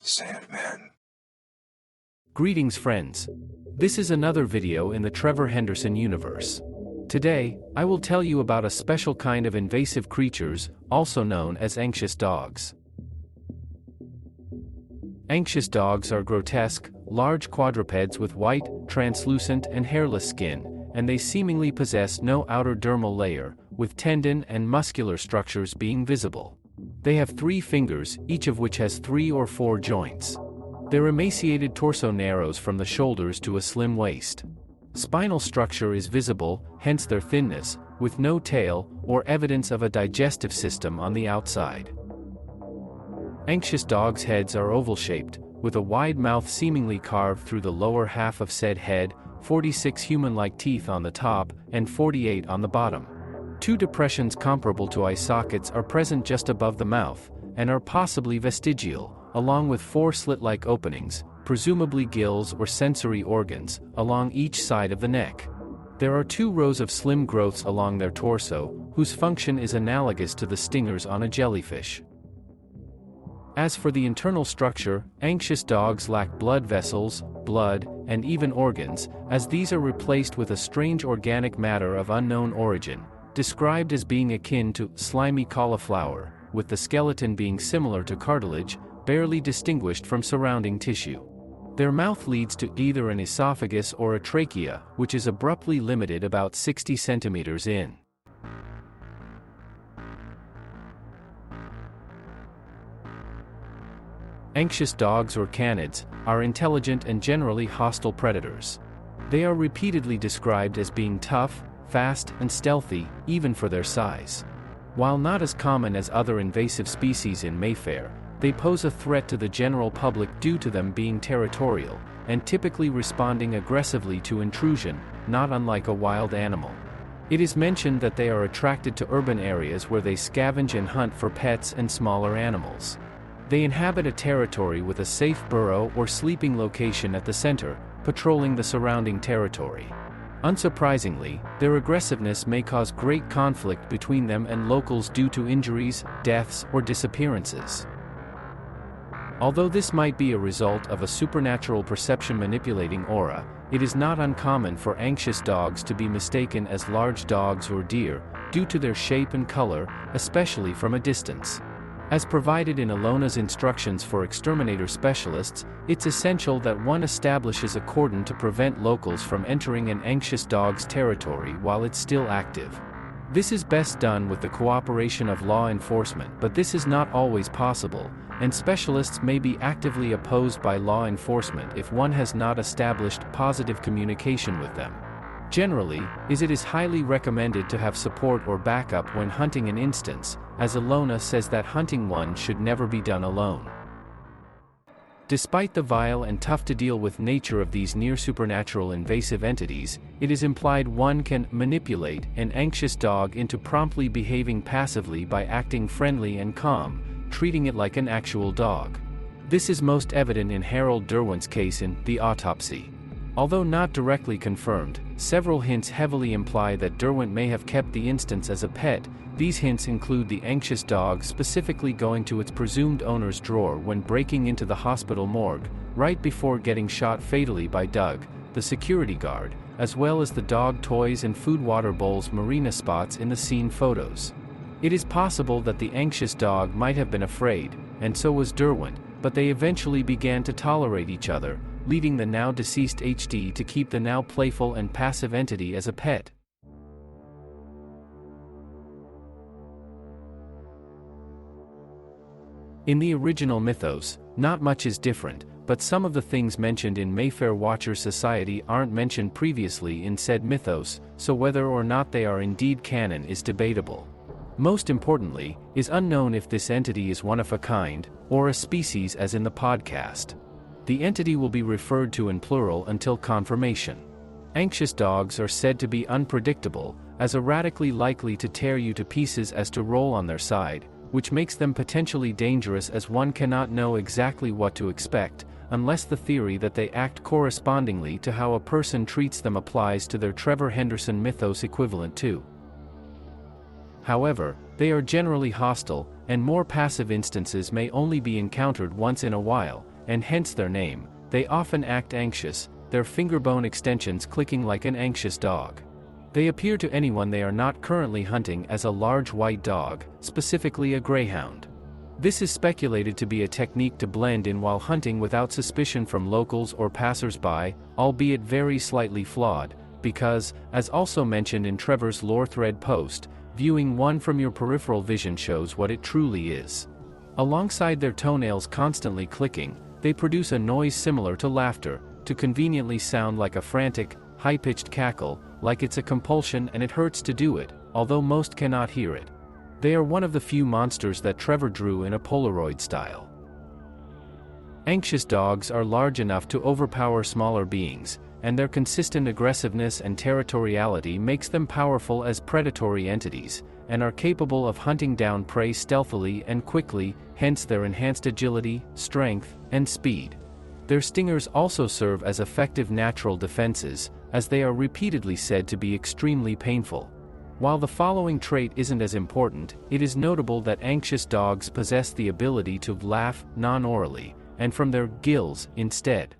Sandman. Greetings friends. This is another video in the Trevor Henderson universe. Today, I will tell you about a special kind of invasive creatures, also known as anxious dogs. Anxious dogs are grotesque, large quadrupeds with white, translucent and hairless skin, and they seemingly possess no outer dermal layer, with tendon and muscular structures being visible. They have 3 fingers, each of which has 3 or 4 joints. Their emaciated torso narrows from the shoulders to a slim waist. Spinal structure is visible, hence their thinness, with no tail, or evidence of a digestive system on the outside. Anxious dogs' heads are oval-shaped, with a wide mouth seemingly carved through the lower half of said head, 46 human-like teeth on the top, and 48 on the bottom. 2 depressions comparable to eye sockets are present just above the mouth, and are possibly vestigial, along with 4 slit-like openings, presumably gills or sensory organs, along each side of the neck. There are 2 rows of slim growths along their torso, whose function is analogous to the stingers on a jellyfish. As for the internal structure, anxious dogs lack blood vessels, blood, and even organs, as these are replaced with a strange organic matter of unknown origin, described as being akin to slimy cauliflower, with the skeleton being similar to cartilage, barely distinguished from surrounding tissue. Their mouth leads to either an esophagus or a trachea, which is abruptly limited about 60 centimeters in. Anxious dogs or canids are intelligent and generally hostile predators. They are repeatedly described as being tough, fast, and stealthy, even for their size. While not as common as other invasive species in Mayfair, they pose a threat to the general public due to them being territorial, and typically responding aggressively to intrusion, not unlike a wild animal. It is mentioned that they are attracted to urban areas where they scavenge and hunt for pets and smaller animals. They inhabit a territory with a safe burrow or sleeping location at the center, patrolling the surrounding territory. Unsurprisingly, their aggressiveness may cause great conflict between them and locals due to injuries, deaths, or disappearances. Although this might be a result of a supernatural perception manipulating aura, it is not uncommon for anxious dogs to be mistaken as large dogs or deer, due to their shape and color, especially from a distance. As provided in Alona's instructions for exterminator specialists, it's essential that one establishes a cordon to prevent locals from entering an anxious dog's territory while it's still active. This is best done with the cooperation of law enforcement, but this is not always possible, and specialists may be actively opposed by law enforcement if one has not established positive communication with them. Generally, it is highly recommended to have support or backup when hunting an instance, as Alona says that hunting one should never be done alone. Despite the vile and tough-to-deal-with nature of these near-supernatural invasive entities, it is implied one can manipulate an anxious dog into promptly behaving passively by acting friendly and calm, treating it like an actual dog. This is most evident in Harold Derwent's case in The Autopsy. Although not directly confirmed, several hints heavily imply that Derwent may have kept the instance as a pet. These hints include the anxious dog specifically going to its presumed owner's drawer when breaking into the hospital morgue, right before getting shot fatally by Doug, the security guard, as well as the dog toys and food water bowls marina spots in the scene photos. It is possible that the anxious dog might have been afraid, and so was Derwent, but they eventually began to tolerate each other, leading the now deceased HD to keep the now playful and passive entity as a pet. In the original mythos, not much is different, but some of the things mentioned in Mayfair Watcher Society aren't mentioned previously in said mythos, so whether or not they are indeed canon is debatable. Most importantly, is unknown if this entity is one of a kind, or a species as in the podcast. The entity will be referred to in plural until confirmation. Anxious dogs are said to be unpredictable, as erratically likely to tear you to pieces as to roll on their side, which makes them potentially dangerous as one cannot know exactly what to expect, unless the theory that they act correspondingly to how a person treats them applies to their Trevor Henderson mythos equivalent too. However, they are generally hostile, and more passive instances may only be encountered once in a while, and hence their name. They often act anxious, their fingerbone extensions clicking like an anxious dog. They appear to anyone they are not currently hunting as a large white dog, specifically a greyhound. This is speculated to be a technique to blend in while hunting without suspicion from locals or passers-by, albeit very slightly flawed, because, as also mentioned in Trevor's lore thread post, viewing one from your peripheral vision shows what it truly is. Alongside their toenails constantly clicking, they produce a noise similar to laughter, to conveniently sound like a frantic, high-pitched cackle, like it's a compulsion and it hurts to do it, although most cannot hear it. They are one of the few monsters that Trevor drew in a Polaroid style. Anxious dogs are large enough to overpower smaller beings, and their consistent aggressiveness and territoriality makes them powerful as predatory entities, and are capable of hunting down prey stealthily and quickly, hence their enhanced agility, strength, and speed. Their stingers also serve as effective natural defenses, as they are repeatedly said to be extremely painful. While the following trait isn't as important, it is notable that anxious dogs possess the ability to laugh non-orally, and from their gills, instead.